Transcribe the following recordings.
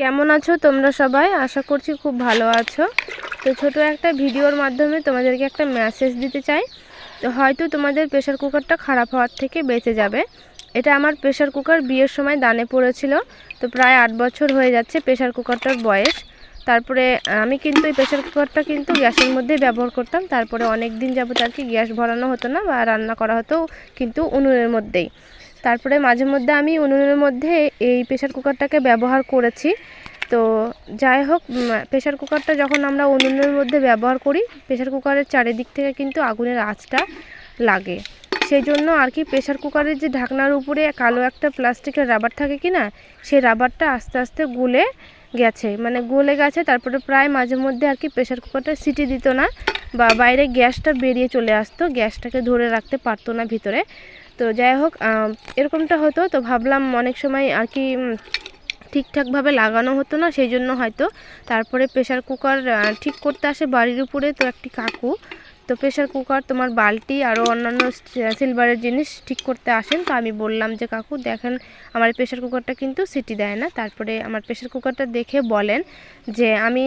কেমন আছো তোমরা সবাই? আশা করছি খুব ভালো আছো। তো ছোট একটা ভিডিওর মাধ্যমে তোমাদেরকে একটা মেসেজ দিতে চাই। তো হয়তো তোমাদের প্রেশার কুকারটা খারাপ হওয়ার থেকে বেঁচে যাবে। এটা আমার প্রেশার কুকার বিয়ের সময় দানে পড়েছিল। তো প্রায় 8 বছর হয়ে যাচ্ছে প্রেশার কুকারটার বয়স। তারপরে আমি কিন্তু এই প্রেশার কুকারটা কিন্তু গ্যাসের মধ্যে ব্যবহার করতাম। তারপরে অনেক দিন যাবত আর কি গ্যাস ভরানো হতো না বা রান্না করা হতো কিন্তু উনুনের মধ্যেই। তারপরে মাঝে মধ্যে আমি উনুনের মধ্যে এই প্রেশার কুকারটাকে ব্যবহার করেছি। তো যাই হোক, প্রেশার কুকারটা যখন আমরা উনুনের মধ্যে ব্যবহার করি, প্রেশার কুকারের চারিদিক থেকে কিন্তু আগুনের আঁচটা লাগে। সেই জন্য আর কি প্রেশার কুকারের যে ঢাকনার উপরে কালো একটা প্লাস্টিকের রাবার থাকে কি না, সেই রাবারটা আস্তে আস্তে গলে গেছে। তারপরে প্রায় মাঝে মধ্যে আর কি প্রেশার কুকারটা সিটি দিত না বা বাইরে গ্যাসটা বেরিয়ে চলে আসতো, গ্যাসটাকে ধরে রাখতে পারতো না ভিতরে। তো যাই হোক, এরকমটা হতো। তো ভাবলাম অনেক সময় আর কি ঠিকঠাকভাবে লাগানো হতো না, সেই জন্য হয়তো। তারপরে প্রেশার কুকার ঠিক করতে আসে বাড়ির উপরে তো একটি কাকু। তো প্রেশার কুকার, তোমার বালতি আরও অন্যান্য সিলভারের জিনিস ঠিক করতে আসেন। তো আমি বললাম যে কাকু দেখেন, আমার প্রেশার কুকারটা কিন্তু সিটি দেয় না। তারপরে আমার প্রেশার কুকারটা দেখে বলেন যে আমি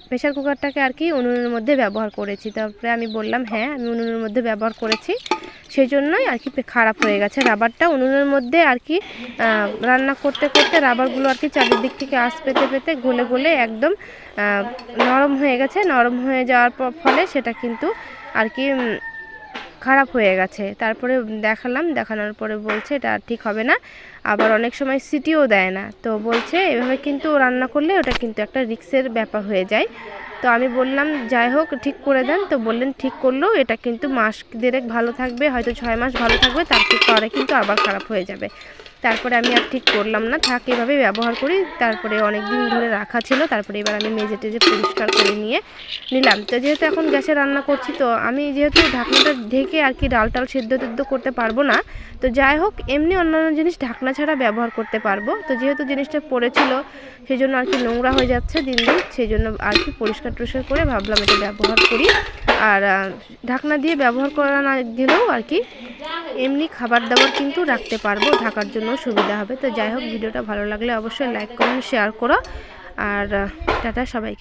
প্রেশার কুকারটাকে আর কি উনুনের মধ্যে ব্যবহার করেছি। তারপরে আমি বললাম হ্যাঁ, আমি উনুনের মধ্যে ব্যবহার করেছি, সেই জন্যই আর কি খারাপ হয়ে গেছে রাবারটা। উনুনের মধ্যে আর কি রান্না করতে করতে রাবারগুলো আর কি চারিদিক থেকে আঁচ পেতে পেতে গলে গলে একদম নরম হয়ে গেছে। নরম হয়ে যাওয়ার ফলে সেটা কিন্তু আর কি খারাপ হয়ে গেছে। তারপরে দেখানোর পরে বলছে এটা ঠিক হবে না, আবার অনেক সময় সিটিও দেয় না। তো বলছে এভাবে কিন্তু রান্না করলে ওটা কিন্তু একটা রিস্কের ব্যাপার হয়ে যায়। তো আমি বললাম যাই হোক ঠিক করে দেন। তো বললেন ঠিক করলেও এটা কিন্তু মাস দেড়েক ভালো থাকবে, হয়তো 6 মাস ভালো থাকবে, তারপরে কিন্তু আবার খারাপ হয়ে যাবে। তারপরে আমি আর ঠিক করলাম না, থাক এভাবেই ব্যবহার করি। তারপরে অনেক দিন ধরে রাখা ছিল, তারপরে এবার আমি মেজে টেজে পরিষ্কার করে নিলাম। তো যেহেতু এখন গ্যাসে রান্না করছি, তো আমি যেহেতু ঢাকনাটা ঢেকে আর কি ডাল টাল সেদ্ধ করতে পারবো না, তো যাই হোক এমনি অন্যান্য জিনিস ঢাকনা ছাড়া ব্যবহার করতে পারবো। তো যেহেতু জিনিসটা পড়েছিল, সেই জন্য আর কি নোংরা হয়ে যাচ্ছে দিন দিন, সেই জন্য আর কি পরিষ্কার টরিষ্কার করে ভাবলাম এটা ব্যবহার করি। আর ঢাকনা দিয়ে ব্যবহার করা না গেলেও আর কি এমনি খাবার দাবার কিন্তু রাখতে পারবো, ঢাকার জন্য সুবিধা হবে। তো যাই হোক, ভিডিওটা ভালো লাগলে অবশ্যই লাইক কমেন্ট শেয়ার করো। আর টাটা সবাইকে।